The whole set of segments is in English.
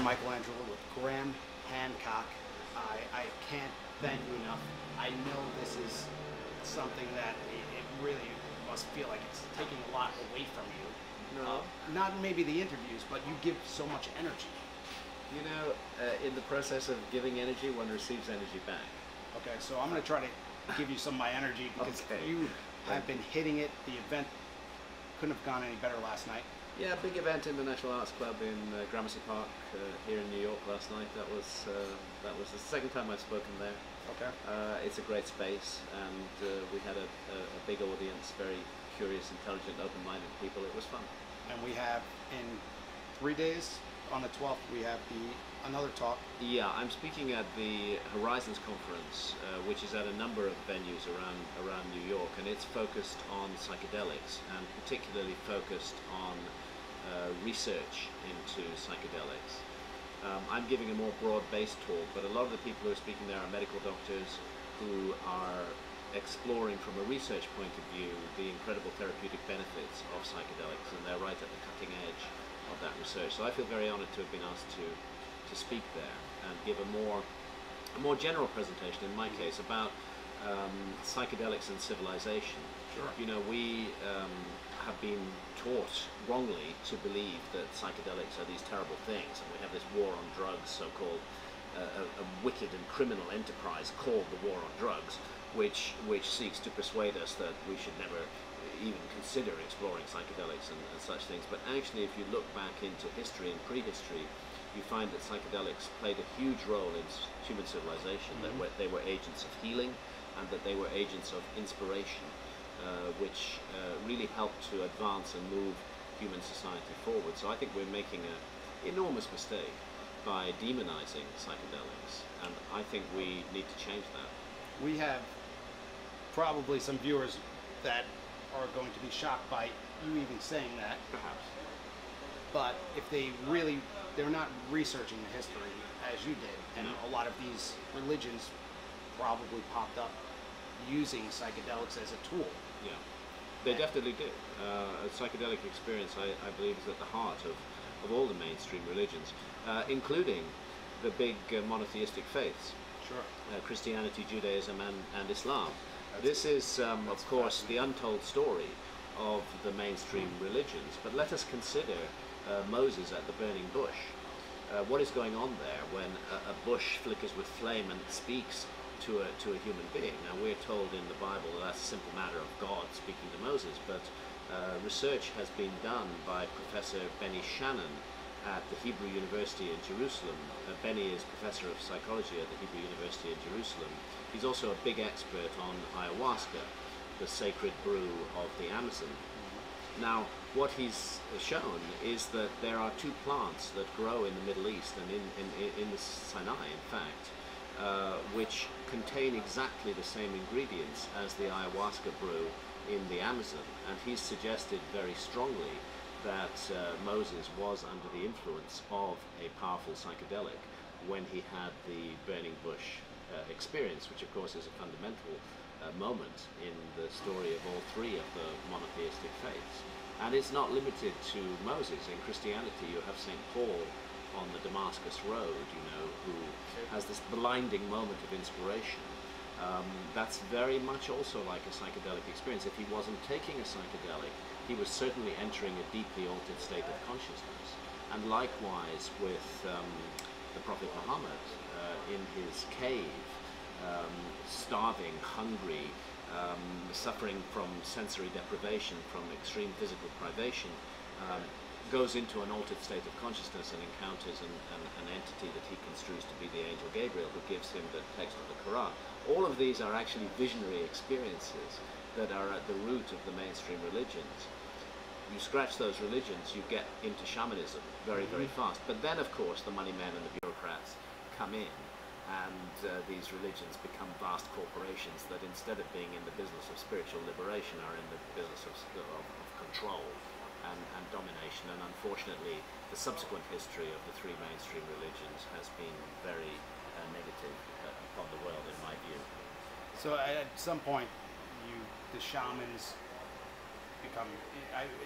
Michael Andreula with Graham Hancock. I can't thank you enough. I know this is something that it really must feel like it's taking a lot away from you. No. Not maybe the interviews, but you give so much energy. You know, in the process of giving energy, one receives energy back. Okay, so I'm going to try to give you some of my energy because Okay. you have been hitting it. The event couldn't have gone any better last night. Yeah, big event in the National Arts Club in Gramercy Park here in New York last night. That was the second time I've spoken there. Okay. It's a great space, and we had a big audience, very curious, intelligent, open-minded people. It was fun. And we have in 3 days, on the 12th, we have another talk. Yeah, I'm speaking at the Horizons Conference, which is at a number of venues around New York, and it's focused on psychedelics, and particularly focused on research into psychedelics. I'm giving a more broad-based talk, but a lot of the people who are speaking there are medical doctors who are exploring from a research point of view the incredible therapeutic benefits of psychedelics, and they're right at the cutting edge of that research. So I feel very honored to have been asked to speak there and give a more general presentation, in my case, about psychedelics and civilization. Sure. You know, we have been taught wrongly to believe that psychedelics are these terrible things, and we have this war on drugs, so-called a wicked and criminal enterprise called the war on drugs, which seeks to persuade us that we should never even consider exploring psychedelics and such things. But actually, if you look back into history and prehistory, you find that psychedelics played a huge role in human civilization, Mm-hmm. that they were agents of healing, and that they were agents of inspiration, which really helped to advance and move human society forward. So I think we're making an enormous mistake by demonizing psychedelics, and I think we need to change that. We have probably some viewers that are going to be shocked by you even saying that. Perhaps. But if they're not researching the history as you did, and No. a lot of these religions probably popped up using psychedelics as a tool. Yeah, they definitely do. A psychedelic experience, I believe, is at the heart of all the mainstream religions, including the big monotheistic faiths. Sure. Christianity, Judaism, and Islam. This is, of course, the untold story of the mainstream religions. But let us consider Moses at the burning bush. What is going on there when a bush flickers with flame and speaks to a human being? Now, we're told in the Bible that that's a simple matter of God speaking to Moses, but research has been done by Professor Benny Shannon at the Hebrew University in Jerusalem. Benny is professor of psychology at the Hebrew University in Jerusalem. He's also a big expert on ayahuasca, the sacred brew of the Amazon. Now, what he's shown is that there are two plants that grow in the Middle East and in the Sinai, in fact, which contain exactly the same ingredients as the ayahuasca brew in the Amazon. And he's suggested very strongly that Moses was under the influence of a powerful psychedelic when he had the burning bush experience, which of course is a fundamental moment in the story of all three of the monotheistic faiths. And it's not limited to Moses. In Christianity, you have St. Paul on the Damascus Road, you know, who has this blinding moment of inspiration. That's very much also like a psychedelic experience. If he wasn't taking a psychedelic, he was certainly entering a deeply altered state of consciousness. And likewise with the Prophet Muhammad in his cave, starving, hungry, suffering from sensory deprivation, from extreme physical privation, goes into an altered state of consciousness and encounters an entity that he construes to be the angel Gabriel, who gives him the text of the Quran. All of these are actually visionary experiences that are at the root of the mainstream religions. You scratch those religions, you get into shamanism very, very fast. But then, of course, the money men and the bureaucrats come in, and these religions become vast corporations that, instead of being in the business of spiritual liberation, are in the business of control and domination. And unfortunately, the subsequent history of the three mainstream religions has been very negative upon the world, in my view. So at some point, the shamans become,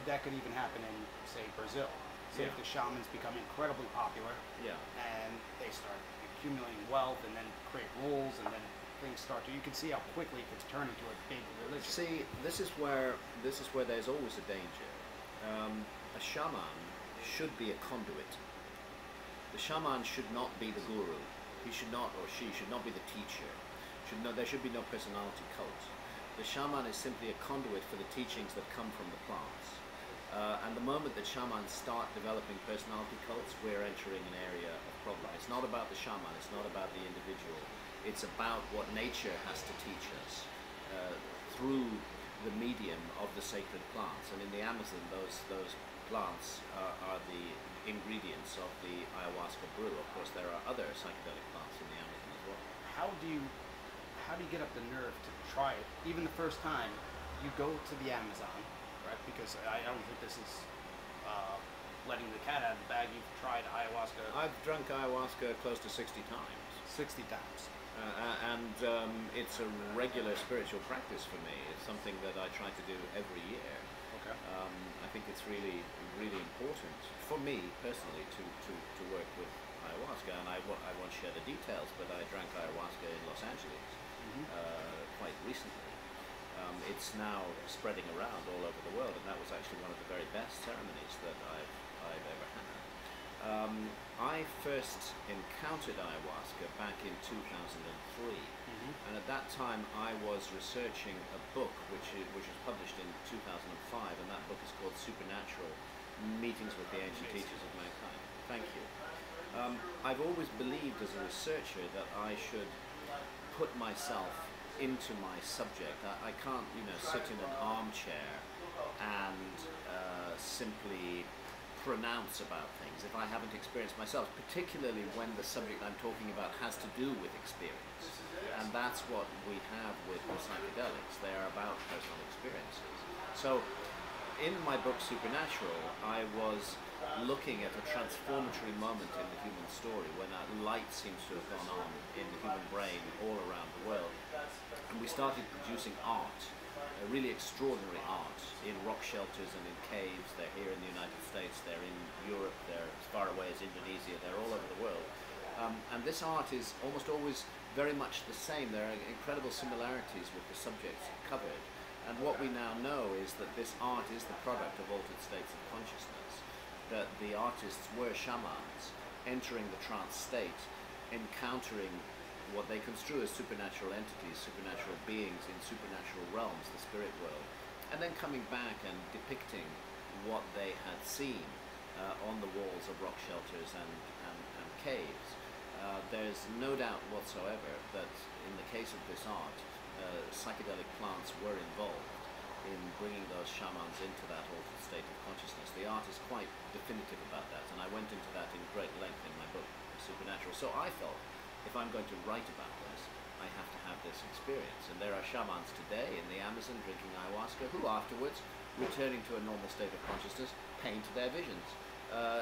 that could even happen in, say, Brazil. Say if the shamans become incredibly popular, and they start accumulating wealth, and then create rules, and then things start to. You can see how quickly it could turn into a big religion. See, this is where there's always a danger. A shaman should be a conduit. The shaman should not be the guru. He should not, or she should not be the teacher. There should be no personality cult. The shaman is simply a conduit for the teachings that come from the plants. And the moment that shamans start developing personality cults, we're entering an area of problem. It's not about the shaman, it's not about the individual. It's about what nature has to teach us through the medium of the sacred plants. And in the Amazon, those plants are the ingredients of the ayahuasca brew. Of course, there are other psychedelic plants in the Amazon as well. How do you get up the nerve to try it? Even the first time you go to the Amazon, right? Because I don't think this is letting the cat out of the bag. You've tried ayahuasca. I've drunk ayahuasca close to 60 times. 60 times. It's a regular spiritual practice for me. It's something that I try to do every year. Okay. I think it's really, really important for me personally to work with ayahuasca, and I won't share the details, but I drank ayahuasca in Los Angeles quite recently. It's now spreading around all over the world, and that was actually one of the very best ceremonies that I've ever had. I first encountered ayahuasca back in 2003, and at that time I was researching a book which was published in 2005, and that book is called Supernatural: Meetings with the Ancient Teachers of Mankind. Thank you. I've always believed as a researcher that I should put myself into my subject. I can't, sit in an armchair and simply pronounce about things if I haven't experienced myself, particularly when the subject I'm talking about has to do with experience. And that's what we have with the psychedelics. They are about personal experiences. So in my book Supernatural, I was looking at a transformatory moment in the human story when a light seems to have gone on in the human brain all around the world. And we started producing art, a really extraordinary art, in rock shelters and in caves. They're here in the United States, they're in Europe, they're as far away as Indonesia, they're all over the world. And this art is almost always very much the same. There are incredible similarities with the subjects covered. And what we now know is that this art is the product of altered states of consciousness, that the artists were shamans entering the trance state, encountering what they construe as supernatural entities, supernatural beings in supernatural realms, the spirit world, and then coming back and depicting what they had seen on the walls of rock shelters and caves. There's no doubt whatsoever that in the case of this art, psychedelic plants were involved in bringing those shamans into that altered state of consciousness. The art is quite definitive about that, and I went into that in great length in my book, Supernatural. So I felt, if I'm going to write about this, I have to have this experience. And there are shamans today in the Amazon drinking ayahuasca who afterwards, returning to a normal state of consciousness, paint their visions,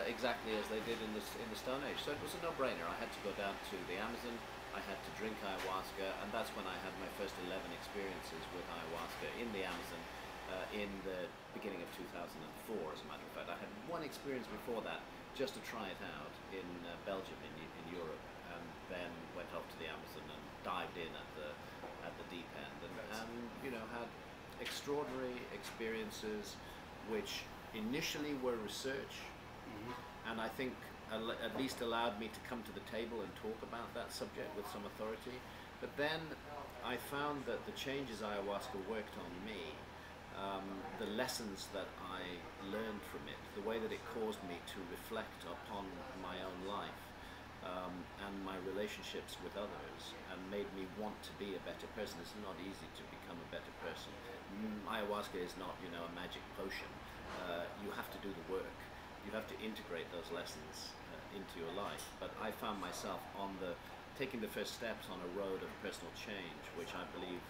exactly as they did in the Stone Age. So it was a no-brainer. I had to go down to the Amazon, I had to drink ayahuasca, and that's when I had my first 11 experiences with ayahuasca in the Amazon in the beginning of 2004, as a matter of fact. I had one experience before that, just to try it out, in Belgium, in Europe, and then went off to the Amazon and dived in at the deep end, and had extraordinary experiences which initially were research, and I think at least allowed me to come to the table and talk about that subject with some authority. But then I found that the changes ayahuasca worked on me, the lessons that I learned from it, the way that it caused me to reflect upon my own life and my relationships with others, and made me want to be a better person. It's not easy to become a better person. Ayahuasca is not, a magic potion. You have to do the work. You have to integrate those lessons into your life. But I found myself taking the first steps on a road of personal change, which I believe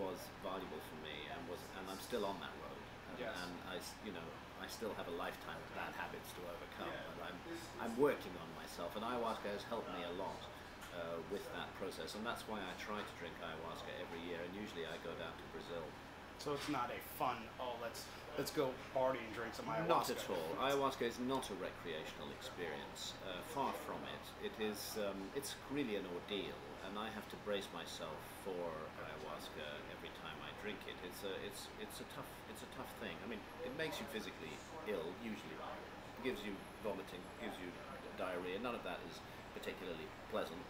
was valuable for me, and I'm still on that road. Yes. And I still have a lifetime of bad habits to overcome. But I'm working on myself, and ayahuasca has helped me a lot with that process. And that's why I try to drink ayahuasca every year. And usually I go down to Brazil So it's not a fun, oh, let's go party and drink some ayahuasca. Not at all. Ayahuasca is not a recreational experience. Far from it. It is. It's really an ordeal, and I have to brace myself for ayahuasca every time I drink it. It's a tough thing. I mean, it makes you physically ill usually. It gives you vomiting, gives you diarrhea. None of that is particularly pleasant.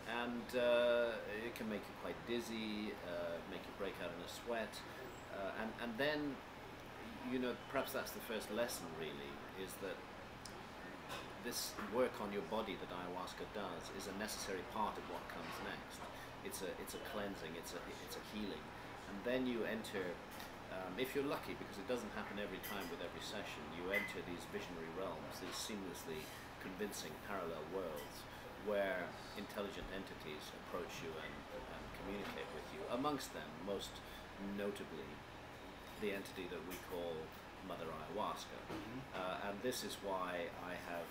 And it can make you quite dizzy, make you break out in a sweat, and then, you know, perhaps that's the first lesson really, is that this work on your body that ayahuasca does is a necessary part of what comes next. It's a cleansing, it's a healing, and then you enter, if you're lucky, because it doesn't happen every time with every session, you enter these visionary realms, these seamlessly convincing parallel worlds, where intelligent entities approach you and communicate with you. Amongst them, most notably, the entity that we call Mother Ayahuasca. And this is why I have,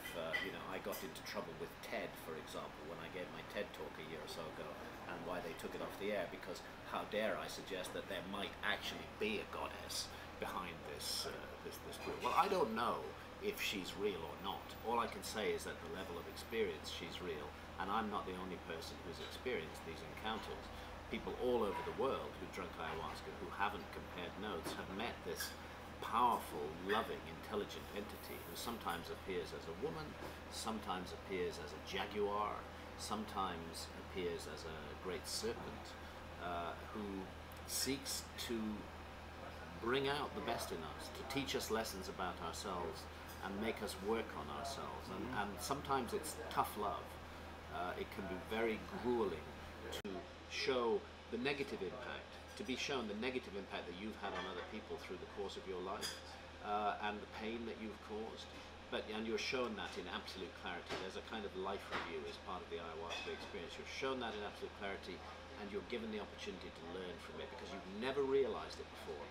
I got into trouble with TED, for example, when I gave my TED talk a year or so ago, and why they took it off the air, because how dare I suggest that there might actually be a goddess behind this group. Well, I don't know if she's real or not. All I can say is that the level of experience, she's real, and I'm not the only person who's experienced these encounters. People all over the world who drunk ayahuasca, who haven't compared notes, have met this powerful, loving, intelligent entity who sometimes appears as a woman, sometimes appears as a jaguar, sometimes appears as a great serpent, who seeks to bring out the best in us, to teach us lessons about ourselves and make us work on ourselves. And sometimes it's tough love. It can be very grueling to show the negative impact, to be shown the negative impact that you've had on other people through the course of your life, and the pain that you've caused. And you're shown that in absolute clarity. There's a kind of life review as part of the ayahuasca experience. You're shown that in absolute clarity, and you're given the opportunity to learn from it, because you've never realized it before.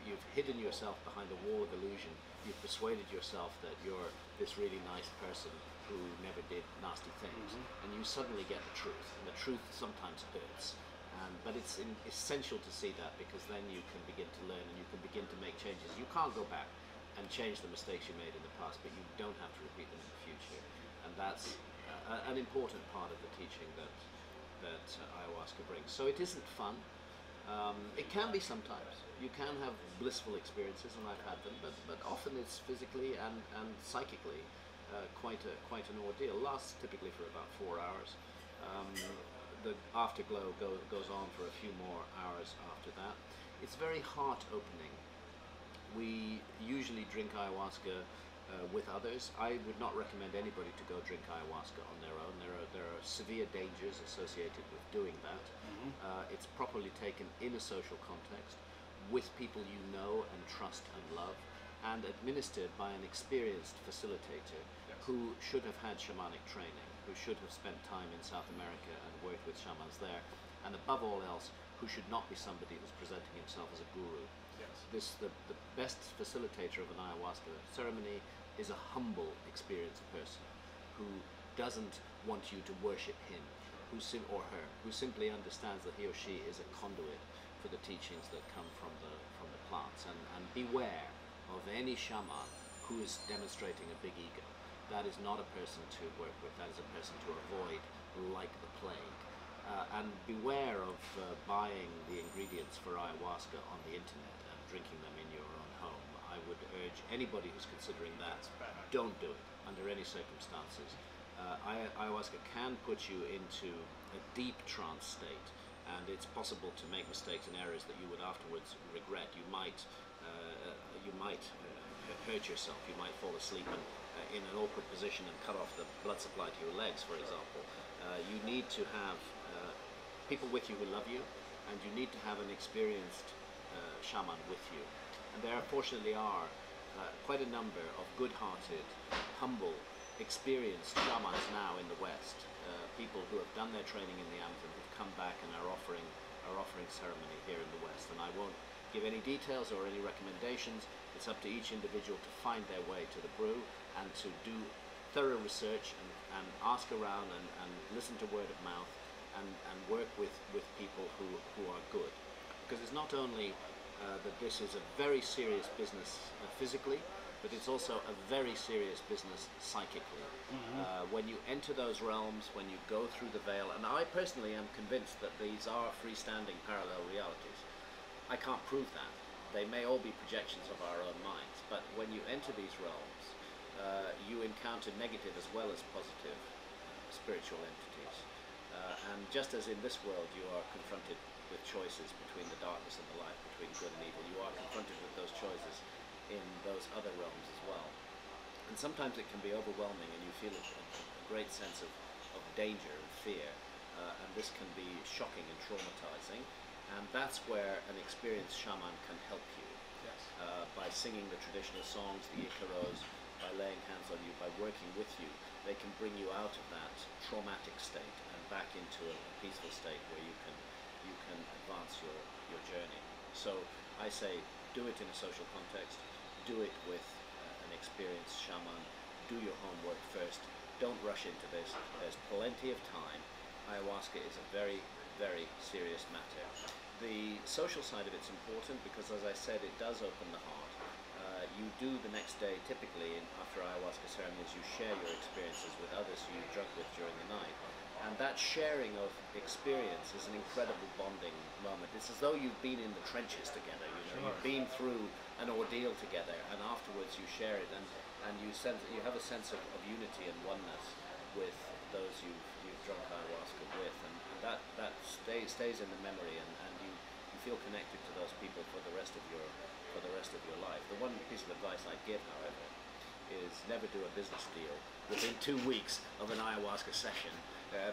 You've hidden yourself behind a wall of illusion. You've persuaded yourself that you're this really nice person who never did nasty things, and you suddenly get the truth, and the truth sometimes hurts. But it's essential to see that, because then you can begin to learn and you can begin to make changes. You can't go back and change the mistakes you made in the past, but you don't have to repeat them in the future. And that's an important part of the teaching that ayahuasca brings. So it isn't fun. It can be sometimes. You can have blissful experiences, and I've had them, but often it's physically and psychically quite an ordeal. Lasts typically for about 4 hours. The afterglow goes on for a few more hours after that. It's very heart-opening. We usually drink ayahuasca with others. I would not recommend anybody to go drink ayahuasca on their own. There are severe dangers associated with doing that. It's properly taken in a social context, with people you know and trust and love, and administered by an experienced facilitator who should have had shamanic training, who should have spent time in South America and worked with shamans there, and above all else, who should not be somebody who's presenting himself as a guru. The best facilitator of an ayahuasca ceremony is a humble, experienced person who doesn't want you to worship him, or her, who simply understands that he or she is a conduit for the teachings that come from the plants. And beware of any shaman who is demonstrating a big ego. That is not a person to work with. That is a person to avoid like the plague. And beware of buying the ingredients for ayahuasca on the internet and drinking them in your own home. I would urge anybody who's considering that, don't do it under any circumstances. Ayahuasca can put you into a deep trance state, and it's possible to make mistakes and errors that you would afterwards regret. You might hurt yourself. You might fall asleep in an awkward position and cut off the blood supply to your legs, for example. You need to have people with you who love you, and you need to have an experienced shaman with you. And there fortunately are quite a number of good-hearted, humble, experienced shamans now in the West. People who have done their training in the Amazon, who've come back and are offering ceremony here in the West. And I won't give any details or any recommendations. It's up to each individual to find their way to the brew and to do thorough research and ask around and listen to word of mouth and work with people who are good. because it's not only that this is a very serious business physically, but it's also a very serious business psychically. When you enter those realms, when you go through the veil, and I personally am convinced that these are freestanding parallel realities. I can't prove that. They may all be projections of our own minds, but when you enter these realms, you encounter negative as well as positive spiritual entities. And just as in this world you are confronted with choices between the darkness and the light, between good and evil, you are confronted with those choices in those other realms as well. And sometimes it can be overwhelming and you feel a great sense of danger and fear, and this can be shocking and traumatizing, and that's where an experienced shaman can help you. Yes. By singing the traditional songs, the ikaros, by laying hands on you, by working with you, they can bring you out of that traumatic state and back into a peaceful state where you can advance your journey. So I say, do it in a social context, do it with an experienced shaman, do your homework first, don't rush into this, there's plenty of time. Ayahuasca is a very, very serious matter. The social side of it's important because, as I said, it does open the heart. You do the next day, typically after ayahuasca ceremonies, you share your experiences with others who you drunk with during the night. And that sharing of experience is an incredible bonding moment. It's as though you've been in the trenches together, you know, you've been through an ordeal together, and afterwards you share it, and you have a sense of unity and oneness with those you've drunk ayahuasca with, and that stays in the memory, and you feel connected to those people for the rest of your life. The one piece of advice I'd give, however, is never do a business deal within 2 weeks of an ayahuasca session,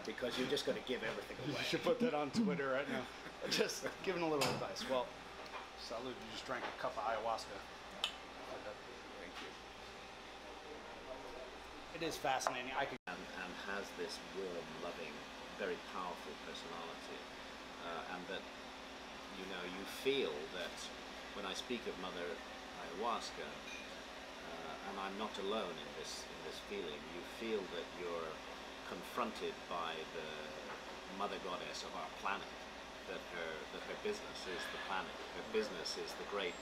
because you're just going to give everything away. You should put that on Twitter right now. Just giving a little advice. Well, salud, you just drank a cup of ayahuasca. Thank you. It is fascinating. And has this warm, loving, very powerful personality, and that you feel that when I speak of Mother Ayahuasca, and I'm not alone in this feeling, you feel that you're confronted by the Mother Goddess of our planet, that her business is the planet, her business is the great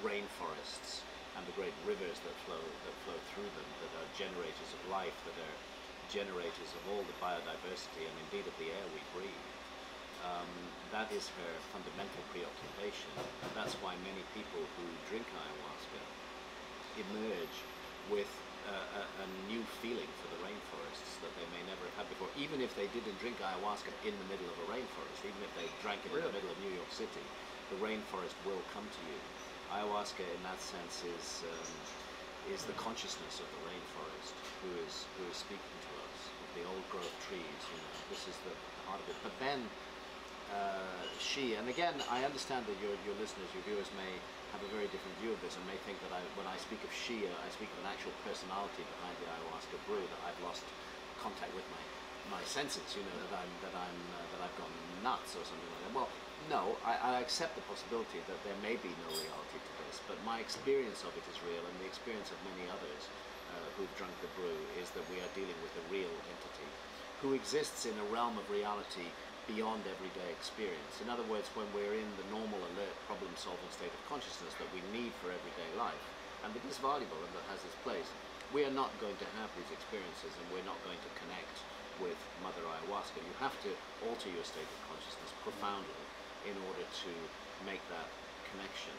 rainforests and the great rivers that flow through them, that are generators of life, that are generators of all the biodiversity and indeed of the air we breathe. That is her fundamental preoccupation, and that's why many people who drink ayahuasca emerge with a new feeling for the rainforests that they may never have had before. Even if they didn't drink ayahuasca in the middle of a rainforest, even if they drank it in the middle of New York City, the rainforest will come to you. Ayahuasca, in that sense, is the consciousness of the rainforest who is speaking to us, of the old growth trees. This is the heart of it. But then she, and again, I understand that your listeners, your viewers may have a very different view of this and may think that when I speak of she, I speak of an actual personality behind the ayahuasca brew, that I've lost contact with my senses, that I've gone nuts or something like that. Well, no, I accept the possibility that there may be no reality to this, but my experience of it is real, and the experience of many others who've drunk the brew is that we are dealing with a real entity who exists in a realm of reality beyond everyday experience. In other words, when we're in the normal, alert, problem-solving state of consciousness that we need for everyday life, and that is valuable and that has its place, we are not going to have these experiences, and we're not going to connect with Mother Ayahuasca. You have to alter your state of consciousness profoundly in order to make that connection.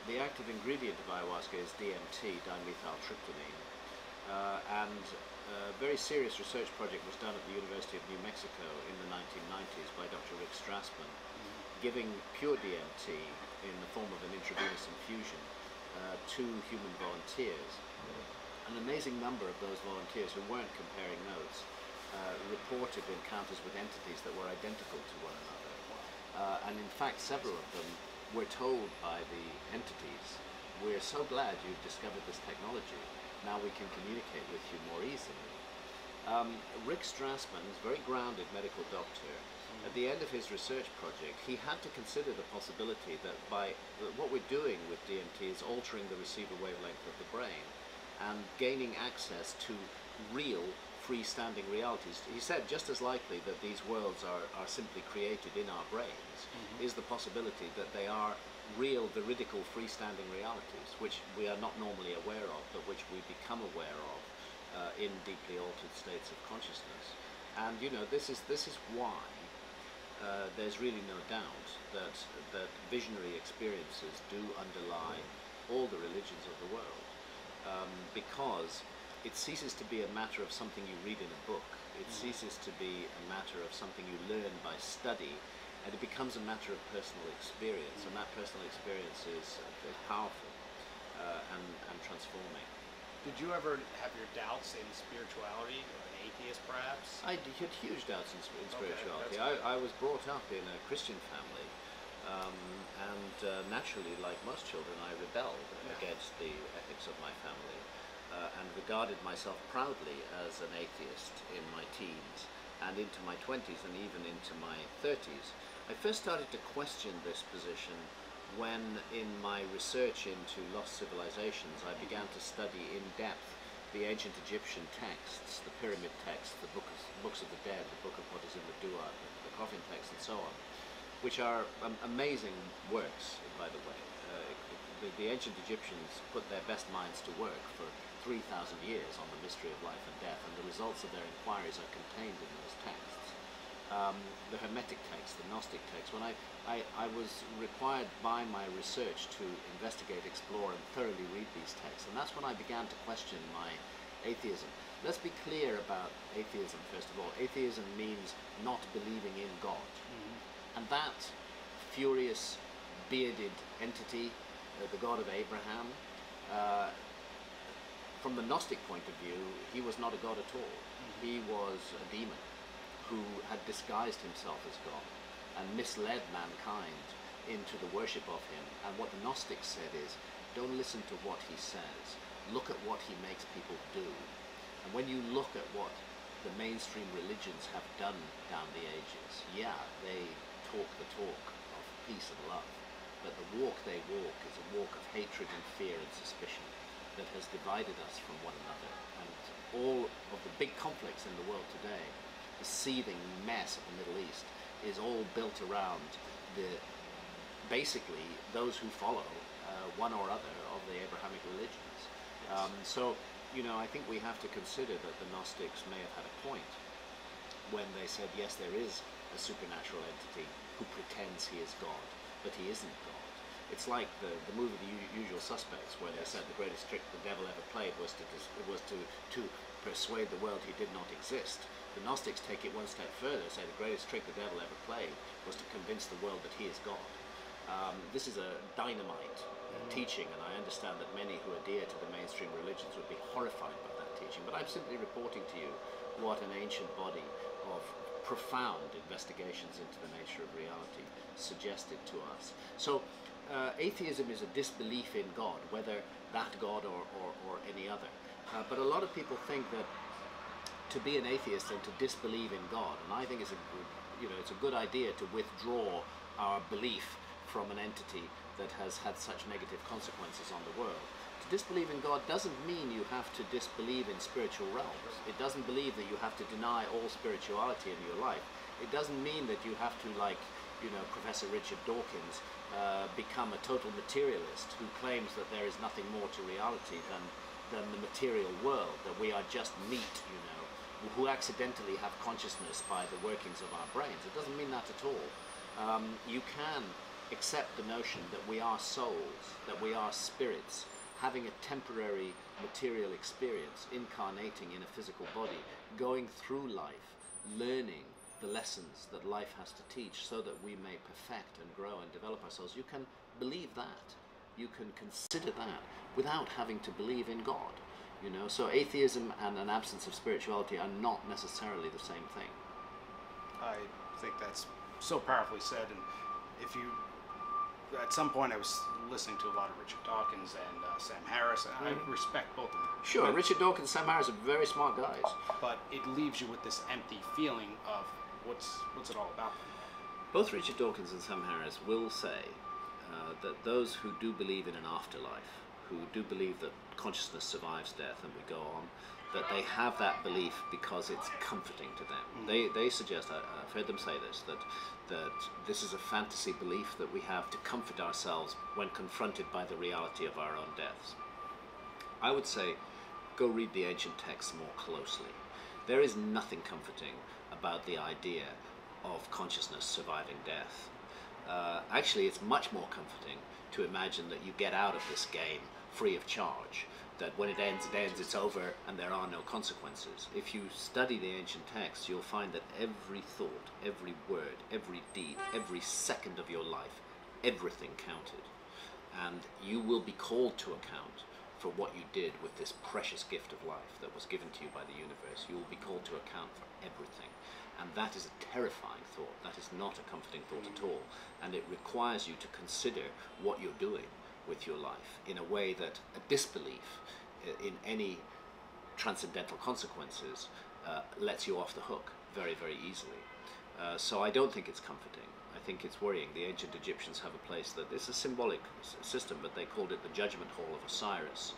The active ingredient of ayahuasca is DMT, dimethyltryptamine, and a very serious research project was done at the University of New Mexico in the 1990s by Dr. Rick Strassman, giving pure DMT in the form of an intravenous infusion to human volunteers. An amazing number of those volunteers who weren't comparing notes reported encounters with entities that were identical to one another. And in fact, several of them were told by the entities, "We're so glad you've discovered this technology. Now we can communicate with you more easily." Rick Strassman is a very grounded medical doctor. At the end of his research project, he had to consider the possibility that what we're doing with DMT is altering the receiver wavelength of the brain and gaining access to real freestanding realities. He said just as likely that these worlds are simply created in our brains is the possibility that they are real, veridical, freestanding realities, which we are not normally aware of, but which we become aware of in deeply altered states of consciousness. And you know, this is why there's really no doubt that visionary experiences do underlie all the religions of the world, because it ceases to be a matter of something you read in a book. It ceases to be a matter of something you learn by study, and it becomes a matter of personal experience, and that personal experience is powerful and transforming. Did you ever have your doubts in spirituality, or an atheist perhaps? I had huge doubts in spirituality. Okay, I was brought up in a Christian family, and naturally, like most children, I rebelled against the ethics of my family, and regarded myself proudly as an atheist in my teens and into my 20s and even into my 30s. I first started to question this position when, in my research into lost civilizations, I began to study in depth the ancient Egyptian texts, the pyramid texts, the books of the dead, the book of what is in the Dua, the coffin texts, and so on, which are amazing works, by the way. The ancient Egyptians put their best minds to work for 3,000 years on the mystery of life and death, and the results of their inquiries are contained in those texts. The Hermetic text, the Gnostic text, when I was required by my research to investigate, explore, and thoroughly read these texts, and that's when I began to question my atheism. Let's be clear about atheism, first of all. Atheism means not believing in God. And that furious, bearded entity, the God of Abraham, from the Gnostic point of view, he was not a God at all. He was a demon who had disguised himself as God and misled mankind into the worship of him. And what the Gnostics said is, don't listen to what he says, look at what he makes people do. And when you look at what the mainstream religions have done down the ages, yeah, they talk the talk of peace and love, but the walk they walk is a walk of hatred and fear and suspicion that has divided us from one another. And all of the big conflicts in the world today, the seething mess of the Middle East, is all built around basically those who follow one or other of the Abrahamic religions. So, you know, I think we have to consider that the Gnostics may have had a point when they said, yes, there is a supernatural entity who pretends he is God, but he isn't God. It's like the movie The Usual Suspects, where they said the greatest trick the devil ever played was to persuade the world he did not exist. The Gnostics take it one step further, say the greatest trick the devil ever played was to convince the world that he is God. This is a dynamite teaching, and I understand that many who adhere to the mainstream religions would be horrified by that teaching, but I'm simply reporting to you what an ancient body of profound investigations into the nature of reality suggested to us. So atheism is a disbelief in God, whether that God or any other. But a lot of people think that to be an atheist and to disbelieve in God, and I think it's a good idea to withdraw our belief from an entity that has had such negative consequences on the world. To disbelieve in God doesn't mean you have to disbelieve in spiritual realms. It doesn't believe that you have to deny all spirituality in your life. It doesn't mean that you have to, like, you know, Professor Richard Dawkins, become a total materialist who claims that there is nothing more to reality than the material world, that we are just meat, you know, who accidentally have consciousness by the workings of our brains. It doesn't mean that at all. You can accept the notion that we are souls, that we are spirits, having a temporary material experience, incarnating in a physical body, going through life, learning the lessons that life has to teach so that we may perfect and grow and develop ourselves. You can believe that. You can consider that without having to believe in God. You know, so atheism and an absence of spirituality are not necessarily the same thing. I think that's so powerfully said, and if you, at some point I was listening to a lot of Richard Dawkins and Sam Harris, and I respect both of them. Sure, but Richard Dawkins and Sam Harris are very smart guys. But it leaves you with this empty feeling of what's it all about? Both Richard Dawkins and Sam Harris will say that those who do believe in an afterlife, who do believe that consciousness survives death and we go on, that they have that belief because it's comforting to them. They suggest, I've heard them say this, that this is a fantasy belief that we have to comfort ourselves when confronted by the reality of our own deaths. I would say, go read the ancient texts more closely. There is nothing comforting about the idea of consciousness surviving death. Actually, it's much more comforting to imagine that you get out of this game free of charge, that when it ends, it's over, and there are no consequences. If you study the ancient texts, you'll find that every thought, every word, every deed, every second of your life, everything counted. And you will be called to account for what you did with this precious gift of life that was given to you by the universe. You will be called to account for everything. And that is a terrifying thought. That is not a comforting thought at all. And it requires you to consider what you're doing with your life in a way that a disbelief in any transcendental consequences lets you off the hook very, very easily. So I don't think it's comforting. I think it's worrying. The ancient Egyptians have a place that is a symbolic system, but they called it the Judgment Hall of Osiris,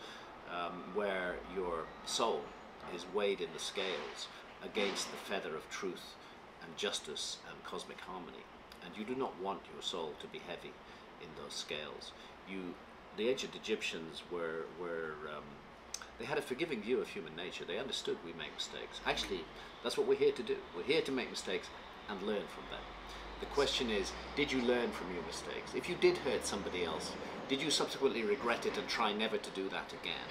where your soul is weighed in the scales against the feather of truth and justice and cosmic harmony. And you do not want your soul to be heavy in those scales. The ancient Egyptians they had a forgiving view of human nature. They understood we make mistakes. Actually, that's what we're here to do. We're here to make mistakes and learn from them. The question is, did you learn from your mistakes? If you did hurt somebody else, did you subsequently regret it and try never to do that again?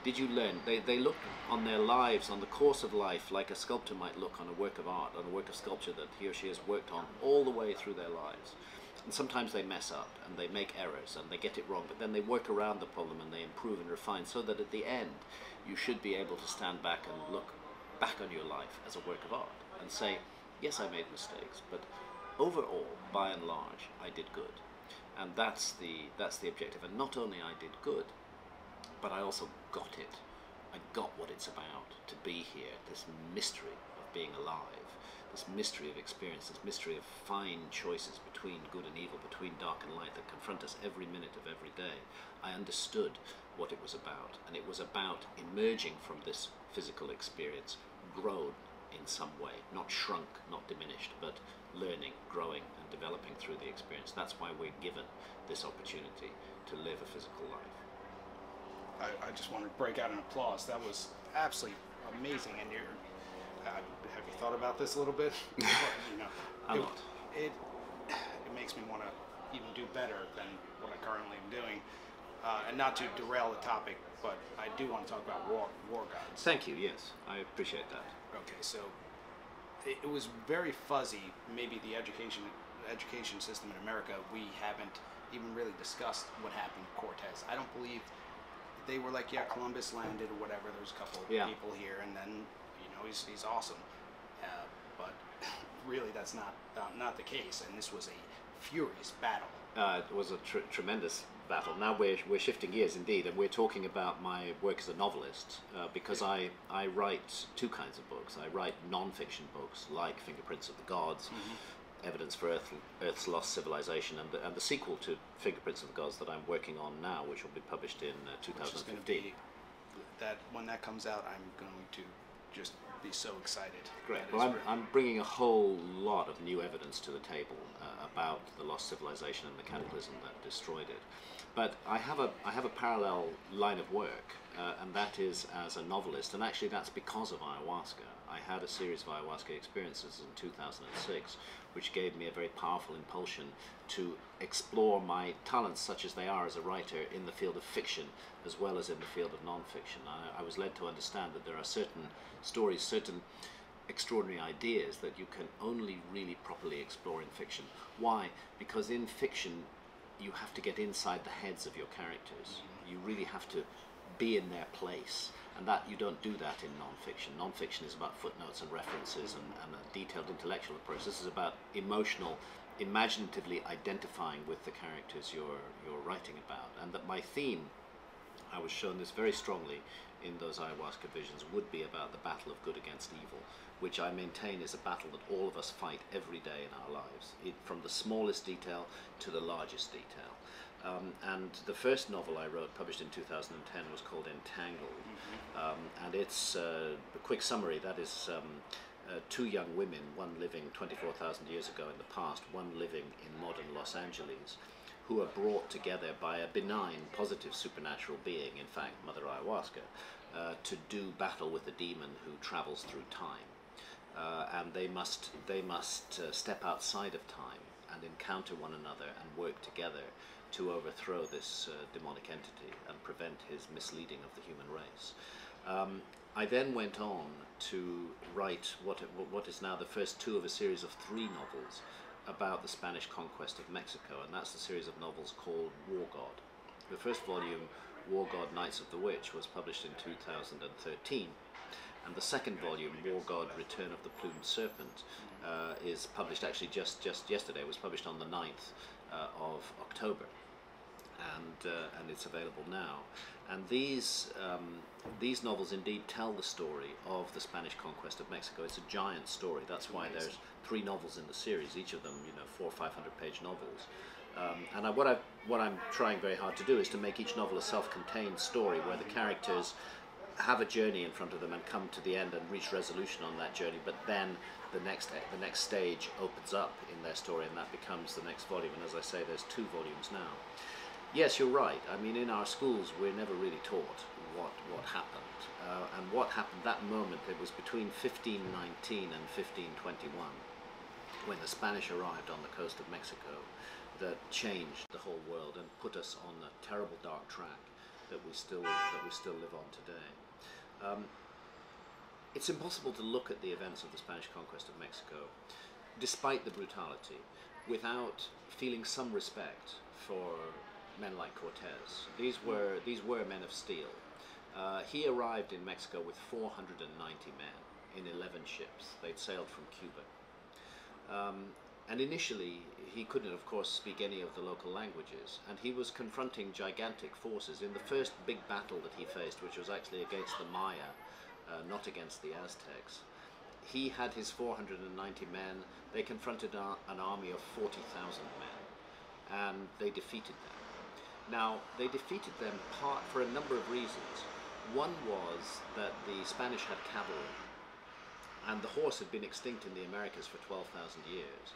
Did you learn? They looked on their lives, on the course of life, like a sculptor might look on a work of art, on a work of sculpture that he or she has worked on all the way through their lives. And sometimes they mess up and they make errors and they get it wrong, but then they work around the problem and they improve and refine, so that at the end you should be able to stand back and look back on your life as a work of art and say, yes, I made mistakes, but overall, by and large, I did good. And that's the objective. And not only I did good, but I also got it. I got what it's about to be here, this mystery of being alive, this mystery of experience, this mystery of fine choices between good and evil, between dark and light that confront us every minute of every day. I understood what it was about, and it was about emerging from this physical experience, grown in some way, not shrunk, not diminished, but learning, growing, and developing through the experience. That's why we're given this opportunity to live a physical life. I just want to break out in applause. That was absolutely amazing. And have you thought about this a little bit? A lot. It makes me want to even do better than what I currently am doing. And not to derail the topic, but I do want to talk about war gods. Thank you. Yes, I appreciate that. Okay, so it was very fuzzy. Maybe the education system in America, we haven't even really discussed what happened to Cortez. I don't believe they were like, yeah, Columbus landed or whatever. There's a couple of people here, and then he's awesome. But really, that's not the case. And this was a furious battle. It was a tremendous battle. Now we're shifting gears indeed, and we're talking about my work as a novelist, because I write two kinds of books. I write non-fiction books like Fingerprints of the Gods, Evidence for Earth's Lost Civilization, and the sequel to Fingerprints of the Gods that I'm working on now, which will be published in 2015. When that comes out, I'm going to just be so excited. Great. Well, I'm bringing a whole lot of new evidence to the table about the lost civilization and the cataclysm that destroyed it. But I have a parallel line of work, and that is as a novelist, and actually that's because of ayahuasca. I had a series of ayahuasca experiences in 2006, which gave me a very powerful impulsion to explore my talents, such as they are as a writer, in the field of fiction as well as in the field of non-fiction. I was led to understand that there are certain stories, certain extraordinary ideas that you can only really properly explore in fiction. Why? Because in fiction you have to get inside the heads of your characters. You really have to be in their place, and that you don't do that in non-fiction. Non-fiction is about footnotes and references and a detailed intellectual approach. This is about emotional, imaginatively identifying with the characters you're writing about. And that my theme, I was shown this very strongly in those ayahuasca visions, would be about the battle of good against evil, which I maintain is a battle that all of us fight every day in our lives, from the smallest detail to the largest detail. And the first novel I wrote, published in 2010, was called Entangled. And it's a quick summary. That is two young women, one living 24,000 years ago in the past, one living in modern Los Angeles, who are brought together by a benign, positive supernatural being, in fact, Mother Ayahuasca, to do battle with a demon who travels through time. And they must step outside of time and encounter one another and work together to overthrow this demonic entity and prevent his misleading of the human race. I then went on to write what is now the first two of a series of 3 novels about the Spanish conquest of Mexico, and that's the series of novels called War God. The first volume, War God, Knights of the Witch, was published in 2013, and the second volume, War God, Return of the Plumed Serpent, is published actually just yesterday. It was published on the 9th of October, and it's available now. And these novels indeed tell the story of the Spanish conquest of Mexico. It's a giant story. That's why there's 3 novels in the series, each of them, 400 or 500 page novels. And what I'm trying very hard to do is to make each novel a self-contained story where the characters have a journey in front of them and come to the end and reach resolution on that journey, but then the next stage opens up in their story, and that becomes the next volume. And as I say, there's 2 volumes now. Yes, you're right. I mean, in our schools, we're never really taught what happened. And what happened that moment, it was between 1519 and 1521, when the Spanish arrived on the coast of Mexico, that changed the whole world and put us on a terrible dark track that we still live on today. It's impossible to look at the events of the Spanish conquest of Mexico, despite the brutality, without feeling some respect for men like Cortez. These were men of steel. He arrived in Mexico with 490 men in 11 ships. They'd sailed from Cuba. And initially, he couldn't, of course, speak any of the local languages, and he was confronting gigantic forces. In the first big battle that he faced, which was actually against the Maya, not against the Aztecs, he had his 490 men. They confronted an army of 40,000 men, and they defeated them. Now, they defeated them for a number of reasons. One was that the Spanish had cavalry, and the horse had been extinct in the Americas for 12,000 years.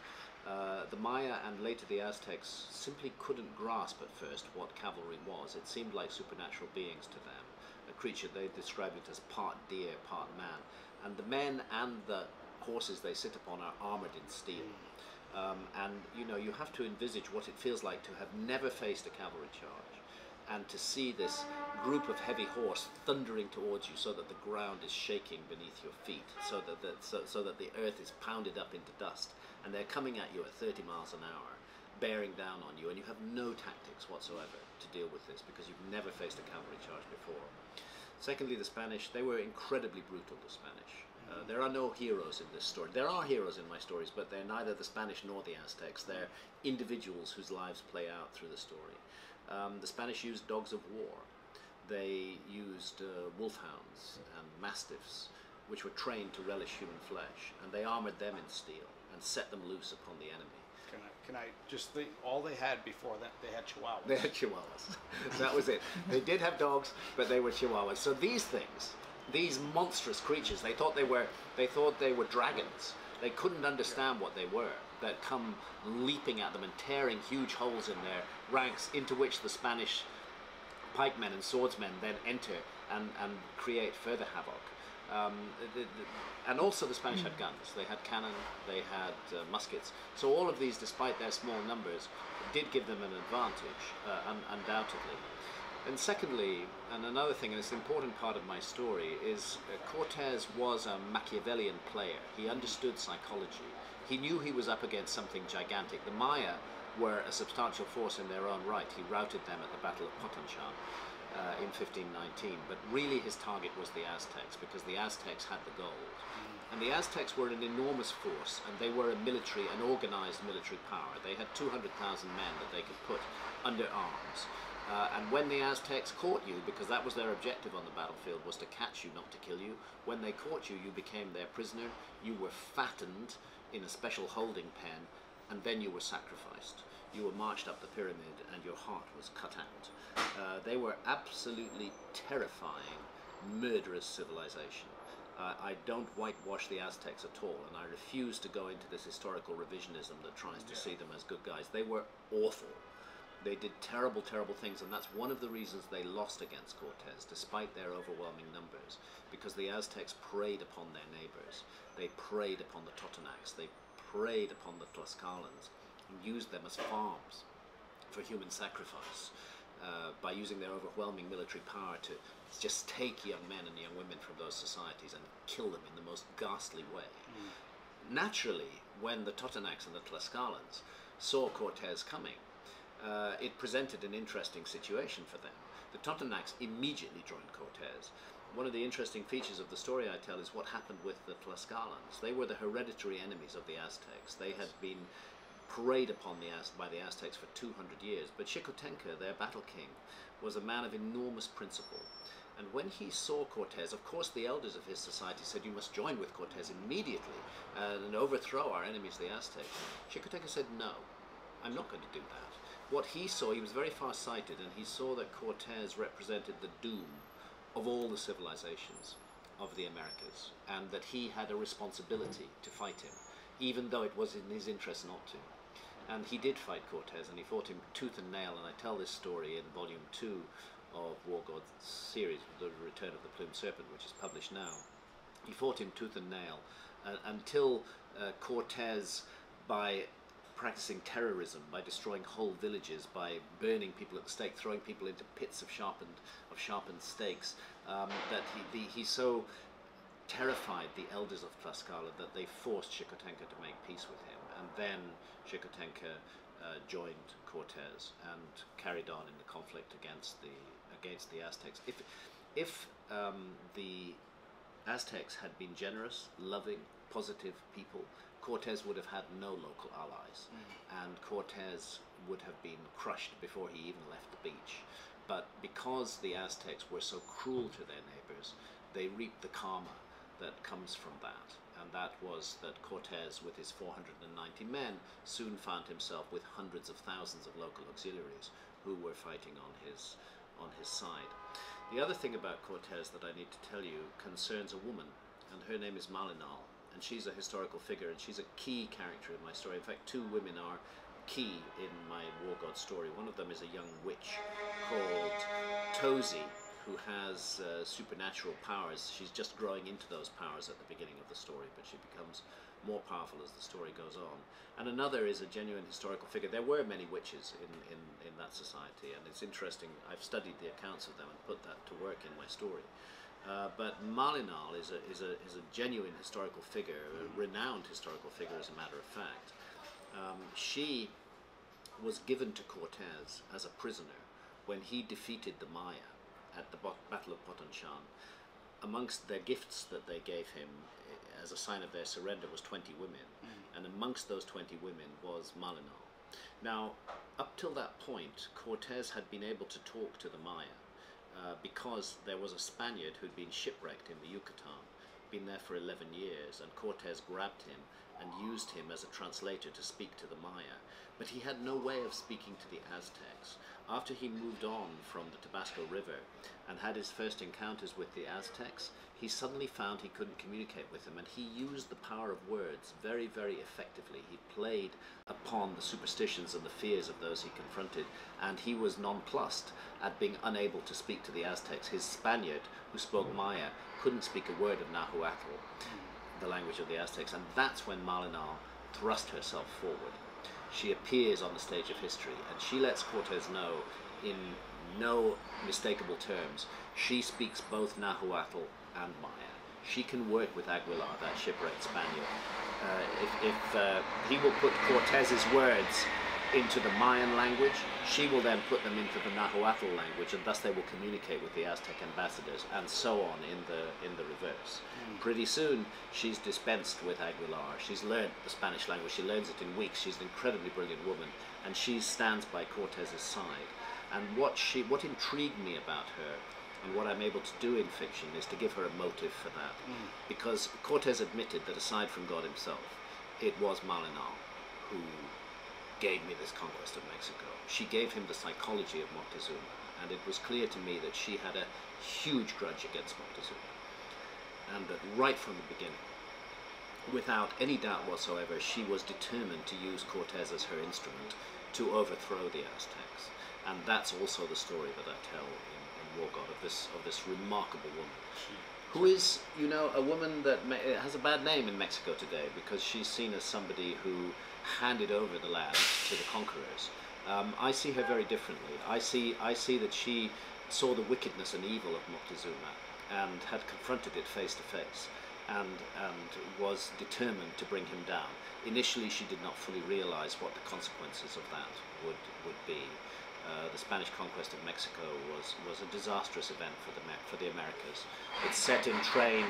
The Maya and later the Aztecs simply couldn't grasp at first what cavalry was. It seemed like supernatural beings to them, a creature. They described it as part deer, part man. And the men and the horses they sit upon are armored in steel. And you have to envisage what it feels like to have never faced a cavalry charge, and to see this group of heavy horse thundering towards you so that the ground is shaking beneath your feet, so that the earth is pounded up into dust, and they're coming at you at 30 miles an hour, bearing down on you, and you have no tactics whatsoever to deal with this because you've never faced a cavalry charge before. Secondly, the Spanish, they were incredibly brutal, the Spanish. There are no heroes in this story. There are heroes in my stories, but they're neither the Spanish nor the Aztecs. They're individuals whose lives play out through the story. The Spanish used dogs of war. They used wolfhounds and mastiffs, which were trained to relish human flesh, and they armored them in steel and set them loose upon the enemy. Can I just think, all they had before that, they had chihuahuas. They had chihuahuas. That was it. They did have dogs, but they were chihuahuas. So these things, these monstrous creatures, they thought they were dragons. They couldn't understand what they were, that come leaping at them and tearing huge holes in their ranks, into which the Spanish pikemen and swordsmen then enter and create further havoc. And also the Spanish had guns. They had cannon, they had muskets. So all of these, despite their small numbers, did give them an advantage, undoubtedly. And secondly, and another thing, and it's an important part of my story, is Cortez was a Machiavellian player. He understood psychology. He knew he was up against something gigantic. The Maya were a substantial force in their own right. He routed them at the Battle of Potonchan in 1519, but really his target was the Aztecs, because the Aztecs had the gold. And the Aztecs were an enormous force, and they were an organized military power. They had 200,000 men that they could put under arms. And when the Aztecs caught you, because that was their objective on the battlefield, was to catch you, not to kill you, when they caught you, you became their prisoner. You were fattened in a special holding pen and then you were sacrificed. You were marched up the pyramid and your heart was cut out. They were absolutely terrifying, murderous civilization. I don't whitewash the Aztecs at all, and I refuse to go into this historical revisionism that tries to see them as good guys. They were awful. They did terrible, terrible things, and that's one of the reasons they lost against Cortez, despite their overwhelming numbers, because the Aztecs preyed upon their neighbors. They preyed upon the Totonacs. They preyed upon the Tlaxcalans and used them as farms for human sacrifice. By using their overwhelming military power to just take young men and young women from those societies and kill them in the most ghastly way. Naturally, when the Totonacs and the Tlaxcalans saw Cortez coming, it presented an interesting situation for them. The Totonacs immediately joined Cortez. One of the interesting features of the story I tell is what happened with the Tlaxcalans. They were the hereditary enemies of the Aztecs. They had been preyed upon by the Aztecs for 200 years, but Xicotenca, their battle king, was a man of enormous principle. And when he saw Cortez, of course the elders of his society said, you must join with Cortez immediately and overthrow our enemies, the Aztecs. Xicotenca said, no, I'm not going to do that. What he saw, he was very far-sighted, and he saw that Cortez represented the doom of all the civilizations of the Americas, and that he had a responsibility to fight him, even though it was in his interest not to. And he did fight Cortez, and he fought him tooth and nail, and I tell this story in volume 2 of War God's series, The Return of the Plumed Serpent, which is published now. He fought him tooth and nail until Cortez, by practicing terrorism, by destroying whole villages, by burning people at the stake, throwing people into pits of sharpened stakes, that he so terrified the elders of Tlaxcala that they forced Xicotenca to make peace with him, and then Xicotenca joined Cortez and carried on in the conflict against the Aztecs. If the Aztecs had been generous, loving, positive people, Cortez would have had no local allies, and Cortez would have been crushed before he even left the beach. But because the Aztecs were so cruel to their neighbors, they reaped the karma that comes from that, and that was that Cortez, with his 490 men, soon found himself with hundreds of thousands of local auxiliaries who were fighting on his side. The other thing about Cortez that I need to tell you concerns a woman, and her name is Malinche, and she's a historical figure, and she's a key character in my story. In fact, two women are key in my War God story. One of them is a young witch called Tozy, who has supernatural powers. She's just growing into those powers at the beginning of the story, but she becomes more powerful as the story goes on. And another is a genuine historical figure. There were many witches in that society, and it's interesting. I've studied the accounts of them and put that to work in my story. But Malinche is a genuine historical figure, a renowned historical figure, as a matter of fact. She was given to Cortez as a prisoner when he defeated the Maya at the Battle of Potonchan. Amongst their gifts that they gave him as a sign of their surrender was 20 women, and amongst those 20 women was Malinche. Now, up till that point, Cortez had been able to talk to the Maya because there was a Spaniard who'd been shipwrecked in the Yucatan, been there for 11 years, and Cortez grabbed him and used him as a translator to speak to the Maya. But he had no way of speaking to the Aztecs. After he moved on from the Tabasco River and had his first encounters with the Aztecs, he suddenly found he couldn't communicate with them, and he used the power of words very, very effectively. He played upon the superstitions and the fears of those he confronted, and he was nonplussed at being unable to speak to the Aztecs. His Spaniard, who spoke Maya, couldn't speak a word of Nahuatl, the language of the Aztecs, and that's when Malinche thrust herself forward. She appears on the stage of history, and she lets Cortez know in no mistakable terms, she speaks both Nahuatl and Maya. She can work with Aguilar, that shipwrecked Spaniard. If he will put Cortez's words into the Mayan language, she will then put them into the Nahuatl language, and thus they will communicate with the Aztec ambassadors, and so on in the reverse. Pretty soon, she's dispensed with Aguilar. She's learned the Spanish language. She learns it in weeks. She's an incredibly brilliant woman, and she stands by Cortez's side. And what intrigued me about her, and what I'm able to do in fiction, is to give her a motive for that. Because Cortez admitted that aside from God himself, it was Malinche who gave me this Conquest of Mexico. She gave him the psychology of Moctezuma, and it was clear to me that she had a huge grudge against Moctezuma, and that right from the beginning, without any doubt whatsoever, she was determined to use Cortez as her instrument to overthrow the Aztecs. And that's also the story that I tell in War God, of this remarkable woman, who is, you know, a woman that has a bad name in Mexico today, because she's seen as somebody who handed over the land to the conquerors. I see her very differently. I see that she saw the wickedness and evil of Moctezuma and had confronted it face to face, and was determined to bring him down. Initially, she did not fully realize what the consequences of that would be. The Spanish conquest of Mexico was a disastrous event for the Americas. It set in train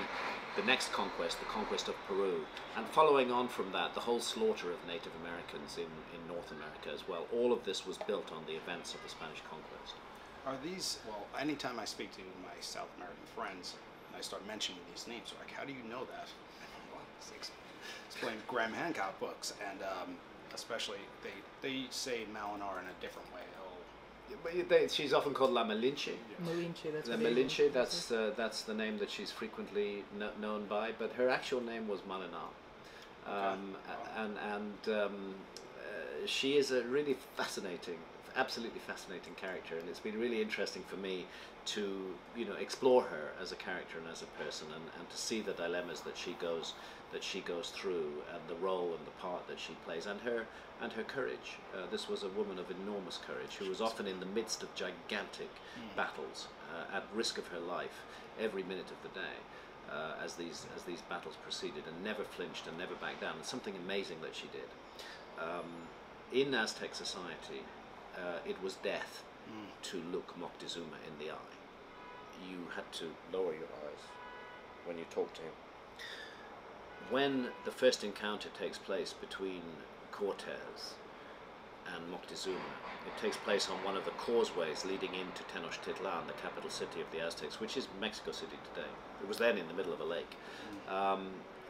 the next conquest, the conquest of Peru, and following on from that, the whole slaughter of Native Americans in North America as well. All of this was built on the events of the Spanish conquest. Are these, well, anytime I speak to my South American friends, and I start mentioning these names, they're like, how do you know that? Well, explain Graham Hancock books, and especially they say Malinar in a different way. She's often called La Malinche. Malinche, that's La Malinche, that's the name that she's frequently known by, but her actual name was Malinar. She is a really fascinating, absolutely fascinating character, and it's been really interesting for me to, you know, explore her as a character and as a person, and to see the dilemmas that she goes through, and the role and the part that she plays, and her courage. This was a woman of enormous courage, who was often in the midst of gigantic battles, at risk of her life every minute of the day, as these battles proceeded, and never flinched and never backed down. And something amazing that she did. In Aztec society, it was death to look Moctezuma in the eye. You had to lower your eyes when you talked to him. When the first encounter takes place between Cortez and Moctezuma, it takes place on one of the causeways leading into Tenochtitlan, the capital city of the Aztecs, which is Mexico City today. It was then in the middle of a lake.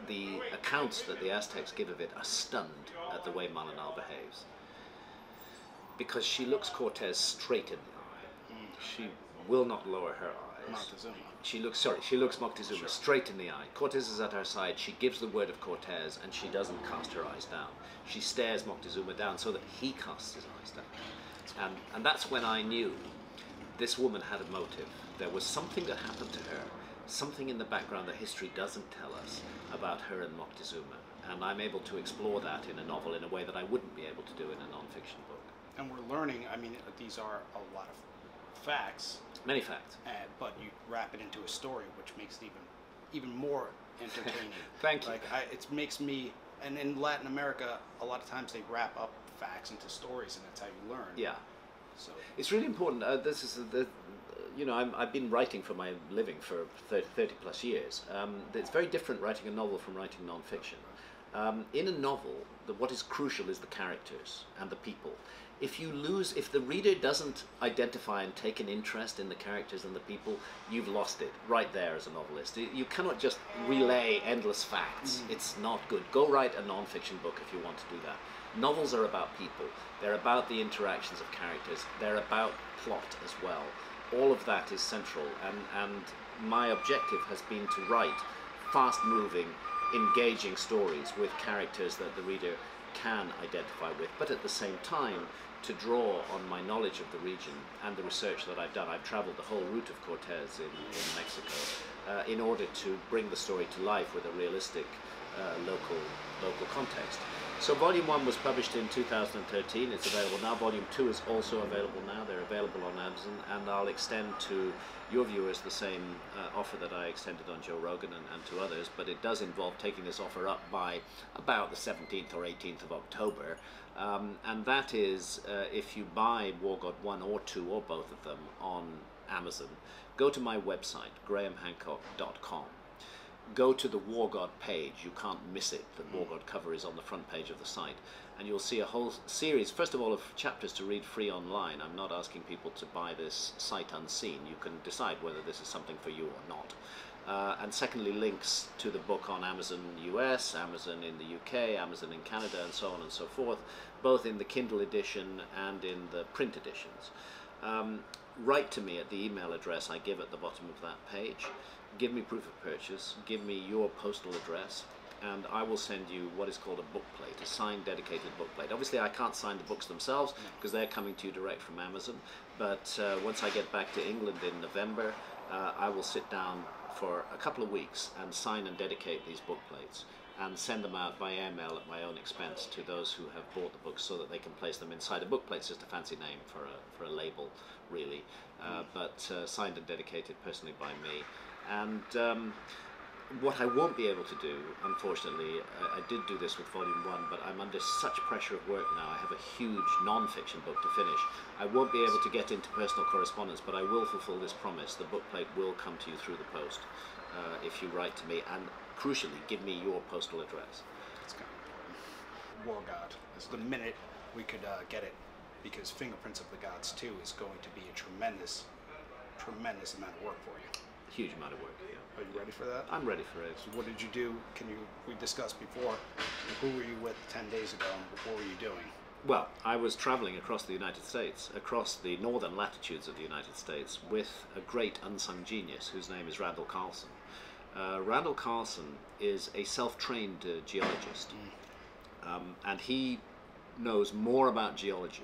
The accounts that the Aztecs give of it are stunned at the way Malinar behaves, because she looks Cortez straight in the eye. She will not lower her eyes. Moctezuma. She looks Moctezuma straight in the eye. Cortez is at her side. She gives the word of Cortez, and she doesn't cast her eyes down. She stares Moctezuma down so that he casts his eyes down. And that's when I knew this woman had a motive. There was something that happened to her, something in the background that history doesn't tell us about her and Moctezuma. And I'm able to explore that in a novel in a way that I wouldn't be able to do in a non-fiction book. And we're learning, I mean, these are a lot of facts. Many facts. But you wrap it into a story, which makes it even more entertaining. Thank you. Like, it makes me, and in Latin America, a lot of times they wrap up facts into stories, and that's how you learn. Yeah. So it's really important. This is you know, I've been writing for my living for 30 plus years. It's very different writing a novel from writing non-fiction. In a novel, what is crucial is the characters and the people. If the reader doesn't identify and take an interest in the characters and the people, you've lost it right there as a novelist. You cannot just relay endless facts. It's not good. Go write a non-fiction book if you want to do that. Novels are about people. They're about the interactions of characters. They're about plot as well. All of that is central, and my objective has been to write fast-moving, engaging stories with characters that the reader can identify with, but at the same time to draw on my knowledge of the region and the research that I've done. I've traveled the whole route of Cortez in Mexico in order to bring the story to life with a realistic local context. So Volume 1 was published in 2013, it's available now. Volume 2 is also available now, they're available on Amazon, and I'll extend to your viewers the same offer that I extended on Joe Rogan and to others, but it does involve taking this offer up by about the 17th or 18th of October, and that is if you buy War God 1 or 2 or both of them on Amazon, go to my website, grahamhancock.com. Go to the War God page, you can't miss it, the War God cover is on the front page of the site, and you'll see a whole series, first of all, of chapters to read free online. I'm not asking people to buy this sight unseen. You can decide whether this is something for you or not. And secondly, links to the book on Amazon US, Amazon in the UK, Amazon in Canada, and so on and so forth, both in the Kindle edition and in the print editions. Write to me at the email address I give at the bottom of that page. Give me proof of purchase, give me your postal address, and I will send you what is called a book plate, a signed dedicated book plate. Obviously I can't sign the books themselves because they're coming to you direct from Amazon, but once I get back to England in November, I will sit down for a couple of weeks and sign and dedicate these book plates and send them out by airmail at my own expense to those who have bought the books so that they can place them inside. A book plate's just a fancy name for a label, really, but signed and dedicated personally by me. And what I won't be able to do, unfortunately, I did do this with Volume 1, but I'm under such pressure of work now. I have a huge non-fiction book to finish. I won't be able to get into personal correspondence, but I will fulfill this promise. The book plate will come to you through the post if you write to me, and crucially, give me your postal address. That's kind of important. War God is the minute we could get it, because Fingerprints of the Gods 2 is going to be a tremendous amount of work for you. Huge amount of work, yeah. Are you ready for that? I'm ready for it. So what did you do? We discussed before, who were you with 10 days ago, and what were you doing? Well, I was traveling across the United States, across the northern latitudes of the United States, with a great unsung genius whose name is Randall Carlson. Randall Carlson is a self-trained geologist, and he knows more about geology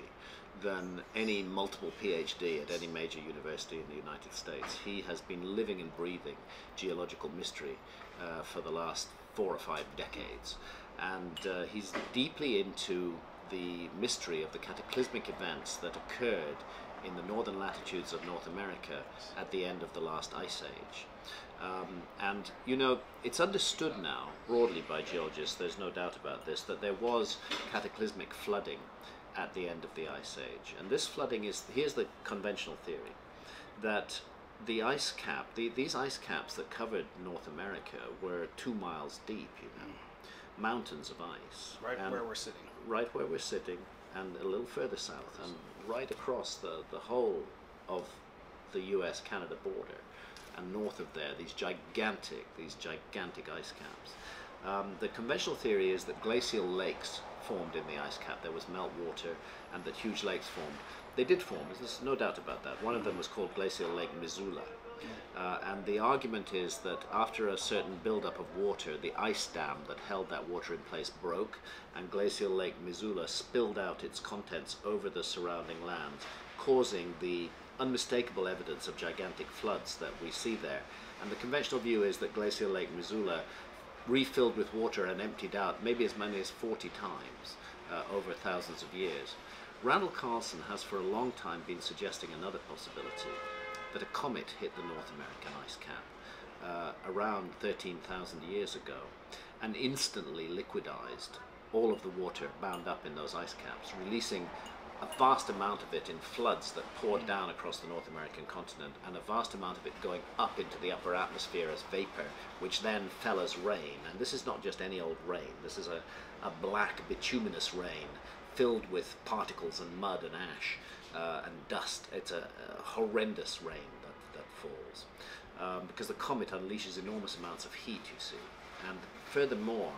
than any multiple PhD at any major university in the United States. He has been living and breathing geological mystery for the last 4 or 5 decades, and he's deeply into the mystery of the cataclysmic events that occurred in the northern latitudes of North America at the end of the last ice age. And you know, it's understood now broadly by geologists, there's no doubt about this, that there was cataclysmic flooding at the end of the ice age. And this flooding is, here's the conventional theory, that the ice cap, these ice caps that covered North America were 2 miles deep, you know, mountains of ice. Right where we're sitting. Right where we're sitting, and a little further south, and right across the whole of the US-Canada border, and north of there, these gigantic ice caps. The conventional theory is that glacial lakes formed in the ice cap. There was meltwater, and that huge lakes formed. They did form, there's no doubt about that. One of them was called Glacial Lake Missoula. And the argument is that after a certain buildup of water, the ice dam that held that water in place broke, and Glacial Lake Missoula spilled out its contents over the surrounding lands, causing the unmistakable evidence of gigantic floods that we see there. And the conventional view is that Glacial Lake Missoula refilled with water and emptied out maybe as many as 40 times over thousands of years. Randall Carlson has for a long time been suggesting another possibility, that a comet hit the North American ice cap around 13,000 years ago and instantly liquidized all of the water bound up in those ice caps, releasing a vast amount of it in floods that poured down across the North American continent, and a vast amount of it going up into the upper atmosphere as vapor, which then fell as rain. And this is not just any old rain, this is a black bituminous rain filled with particles and mud and ash and dust. It's a horrendous rain that falls because the comet unleashes enormous amounts of heat, you see. And furthermore,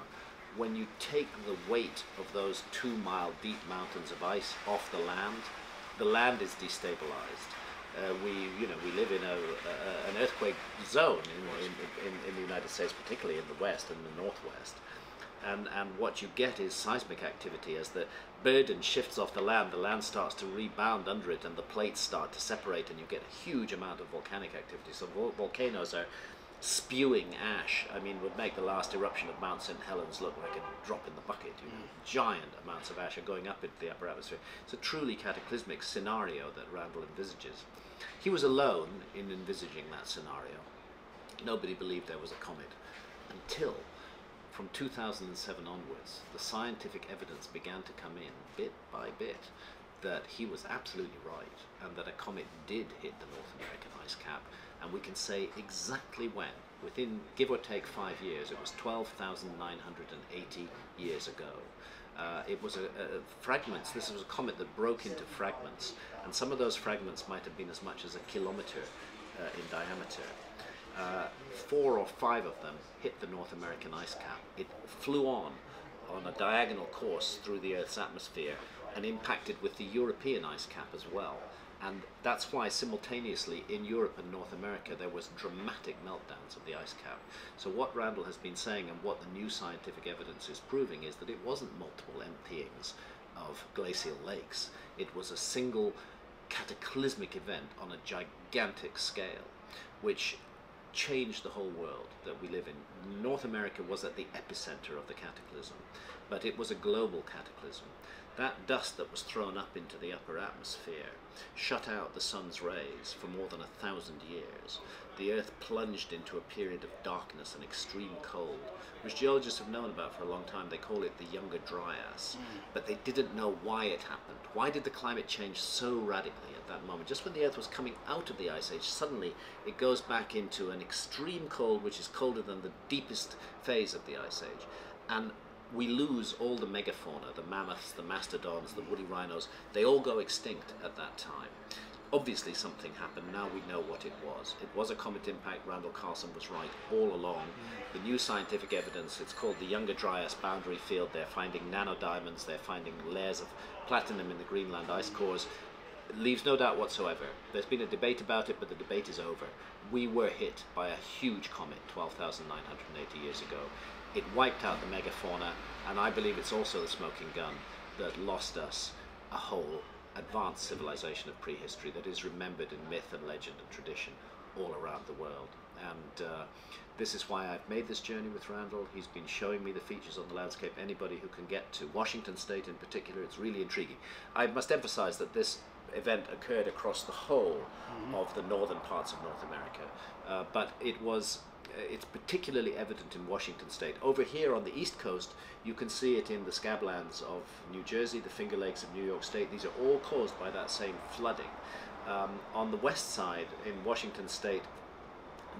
when you take the weight of those 2-mile deep mountains of ice off the land is destabilized. We live in an earthquake zone in the United States, particularly in the west and the northwest. And what you get is seismic activity. As the burden shifts off the land starts to rebound under it, and the plates start to separate, and you get a huge amount of volcanic activity. So volcanoes are spewing ash. I mean, would make the last eruption of Mount St. Helens look like a drop in the bucket. You know, giant amounts of ash are going up into the upper atmosphere. It's a truly cataclysmic scenario that Randall envisages. He was alone in envisaging that scenario. Nobody believed there was a comet until, from 2007 onwards, the scientific evidence began to come in bit by bit that he was absolutely right, and that a comet did hit the North American ice cap. And we can say exactly when. Within, give or take 5 years. It was 12,980 years ago. It was fragments. This was a comet that broke into fragments, and some of those fragments might have been as much as 1 kilometer in diameter. 4 or 5 of them hit the North American ice cap. It flew on on a diagonal course through the Earth's atmosphere and impacted with the European ice cap as well. And that's why simultaneously in Europe and North America there was dramatic meltdowns of the ice cap. So what Randall has been saying and what the new scientific evidence is proving is that it wasn't multiple emptyings of glacial lakes. It was a single cataclysmic event on a gigantic scale, which changed the whole world that we live in. North America was at the epicenter of the cataclysm, but it was a global cataclysm. That dust that was thrown up into the upper atmosphere shut out the sun's rays for more than 1,000 years. The Earth plunged into a period of darkness and extreme cold, which geologists have known about for a long time. They call it the Younger Dryas, but they didn't know why it happened. Why did the climate change so radically at that moment? Just when the Earth was coming out of the Ice Age, suddenly it goes back into an extreme cold, which is colder than the deepest phase of the Ice Age. And we lose all the megafauna, the mammoths, the mastodons, the woody rhinos. They all go extinct at that time. Obviously something happened. Now we know what it was. It was a comet impact. Randall Carlson was right all along. The new scientific evidence, it's called the Younger Dryas boundary field. They're finding nanodiamonds. They're finding layers of platinum in the Greenland ice cores. It leaves no doubt whatsoever. There's been a debate about it, but the debate is over. We were hit by a huge comet 12,980 years ago. It wiped out the megafauna, and I believe it's also the smoking gun that lost us a whole advanced civilization of prehistory that is remembered in myth and legend and tradition all around the world. And this is why I've made this journey with Randall. He's been showing me the features on the landscape. Anybody who can get to Washington State in particular, it's really intriguing. I must emphasize that this event occurred across the whole of the northern parts of North America, but it's particularly evident in Washington State. Over here on the East Coast, you can see it in the scablands of New Jersey, the Finger Lakes of New York State. These are all caused by that same flooding. On the west side, in Washington State,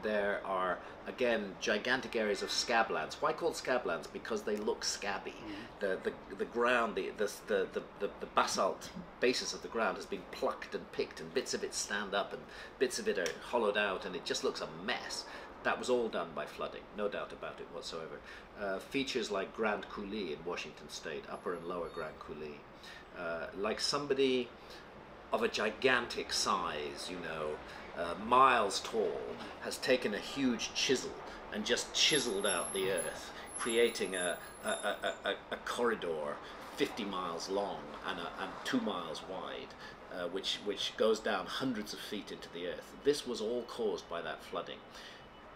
there are, again, gigantic areas of scablands. Why called scablands? Because they look scabby. The ground, the basalt basis of the ground has been plucked and picked, and bits of it stand up, and bits of it are hollowed out, and it just looks a mess. That was all done by flooding, no doubt about it whatsoever. Features like Grand Coulee in Washington State, upper and lower Grand Coulee, like somebody of a gigantic size, you know, miles tall, has taken a huge chisel and just chiseled out the earth, creating a corridor 50 miles long and 2 miles wide, which goes down hundreds of feet into the earth. This was all caused by that flooding.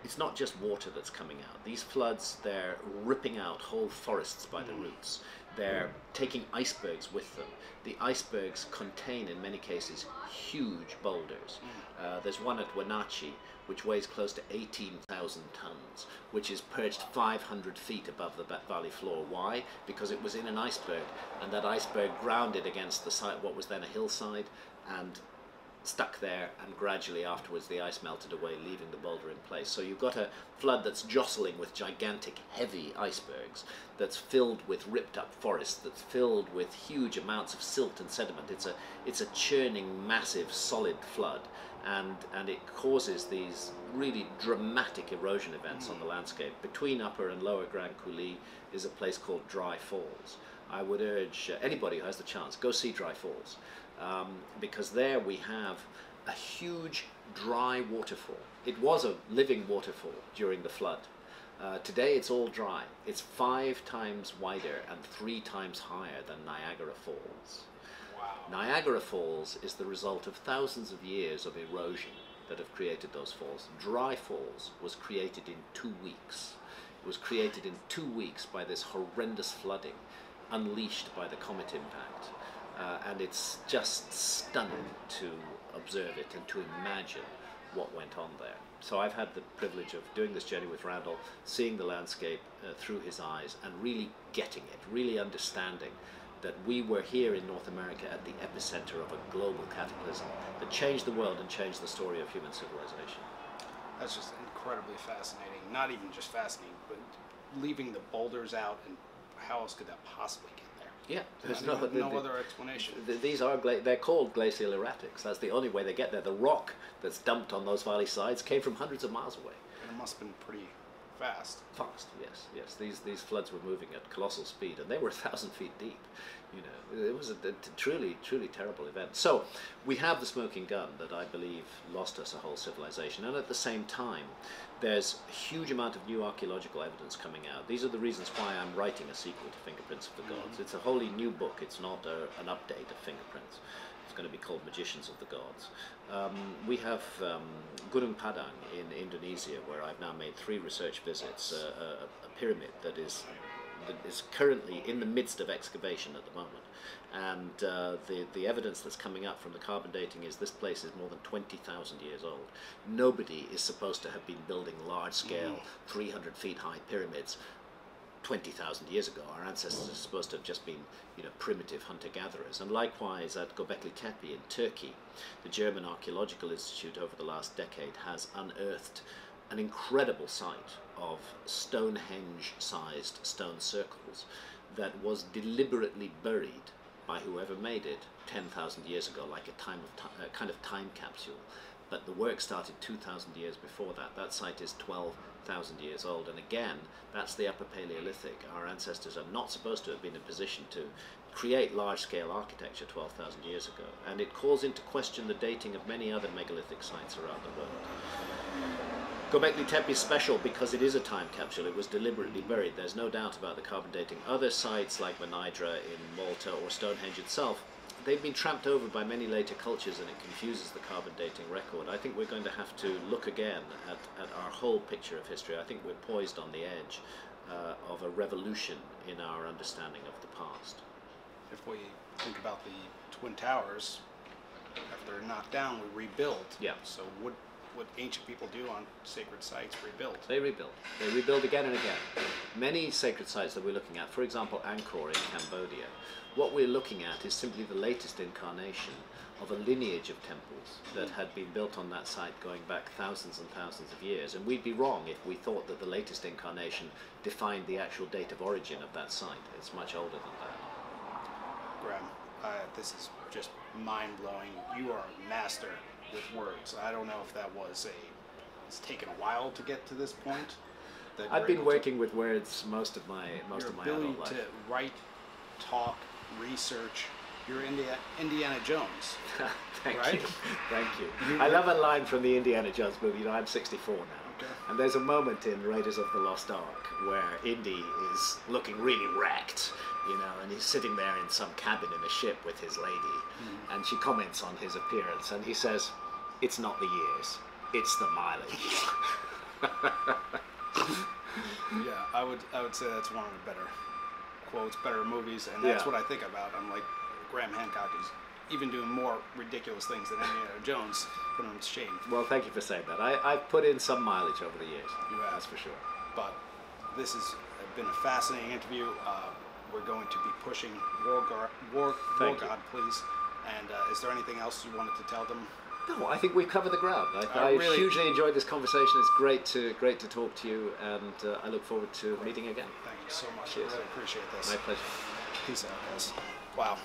It's not just water that's coming out. These floods, they're ripping out whole forests by the roots. They're taking icebergs with them. The icebergs contain, in many cases, huge boulders. There's one at Wenatchee, which weighs close to 18,000 tons, which is perched 500 feet above the valley floor. Why? Because it was in an iceberg, and that iceberg grounded against the side, what was then a hillside, and stuck there, and gradually afterwards the ice melted away, leaving the boulder in place. So you've got a flood that's jostling with gigantic heavy icebergs, that's filled with ripped up forests, that's filled with huge amounts of silt and sediment. It's a churning, massive, solid flood, and it causes these really dramatic erosion events on the landscape. Between upper and lower Grand Coulee is a place called Dry Falls. I would urge anybody who has the chance, go see Dry Falls. Because there we have a huge dry waterfall. It was a living waterfall during the flood. Today it's all dry. It's 5 times wider and 3 times higher than Niagara Falls. Wow. Niagara Falls is the result of thousands of years of erosion that have created those falls. Dry Falls was created in 2 weeks. It was created in 2 weeks by this horrendous flooding unleashed by the comet impact. And it's just stunning to observe it and to imagine what went on there. So I've had the privilege of doing this journey with Randall, seeing the landscape through his eyes and really getting it, really understanding that we were here in North America at the epicenter of a global cataclysm that changed the world and changed the story of human civilization. That's just incredibly fascinating. Not even just fascinating, but leaving the boulders out, and how else could that possibly get there? Yeah, there's no other explanation. These are they're called glacial erratics. That's the only way they get there. The rock that's dumped on those valley sides came from hundreds of miles away. And it must have been pretty fast. Fast, yes, yes. These floods were moving at colossal speed, and they were 1,000 feet deep. You know, it was a truly, truly terrible event. So we have the smoking gun that I believe lost us a whole civilization, and at the same time, there's a huge amount of new archaeological evidence coming out. These are the reasons why I'm writing a sequel to Fingerprints of the Gods. It's a wholly new book. It's not an update of Fingerprints. It's going to be called Magicians of the Gods. We have Gunung Padang in Indonesia, where I've now made 3 research visits, a pyramid that is currently in the midst of excavation at the moment. And the evidence that's coming up from the carbon dating is this place is more than 20,000 years old. Nobody is supposed to have been building large-scale, 300 feet high pyramids 20,000 years ago. Our ancestors are supposed to have just been, you know, primitive hunter-gatherers. And likewise at Gobekli Tepe in Turkey, the German Archaeological Institute over the last decade has unearthed an incredible site of Stonehenge-sized stone circles that was deliberately buried by whoever made it 10,000 years ago, like a kind of time capsule. But the work started 2,000 years before that. That site is 12,000 years old, and again, that's the Upper Paleolithic. Our ancestors are not supposed to have been in a position to create large-scale architecture 12,000 years ago, and it calls into question the dating of many other megalithic sites around the world. Gobekli Tepe is special because it is a time capsule. It was deliberately buried. There's no doubt about the carbon dating. Other sites like Malinche in Malta or Stonehenge itself, they've been tramped over by many later cultures, and it confuses the carbon dating record. I think we're going to have to look again at our whole picture of history. I think we're poised on the edge of a revolution in our understanding of the past. If we think about the Twin Towers, after they're knocked down, we rebuild. Yeah. So what ancient people do on sacred sites, rebuild. They rebuild. They rebuild again and again. Many sacred sites that we're looking at, for example, Angkor in Cambodia, what we're looking at is simply the latest incarnation of a lineage of temples that had been built on that site going back thousands and thousands of years. And we'd be wrong if we thought that the latest incarnation defined the actual date of origin of that site. It's much older than that. Graham, this is just mind-blowing. You are a master with words. I don't know if that was it's taken a while to get to this point. I've been working with words most of my adult life. Your ability to write, talk, research. You're Indiana Jones. Thank right? you. Thank you. I love a line from the Indiana Jones movie. You know, I'm 64 now. Okay. And there's a moment in Raiders of the Lost Ark where Indy is looking really wrecked, you know, and he's sitting there in some cabin in a ship with his lady, and she comments on his appearance, and he says, "It's not the years, it's the mileage." Yeah, I would say that's one of the better quotes, better movies, and that's what I think about. I'm like, Graham Hancock is even doing more ridiculous things than Indiana Jones. Put him to shame. Well, thank you for saying that. I've put in some mileage over the years. You have. That's for sure. But this has been a fascinating interview. We're going to be pushing War God, please. And is there anything else you wanted to tell them? No, I think we've covered the ground. I really hugely enjoyed this conversation. It's great to talk to you, and I look forward to meeting again. Thank you so much. Cheers. I really appreciate this. My pleasure. Peace out, guys. Wow.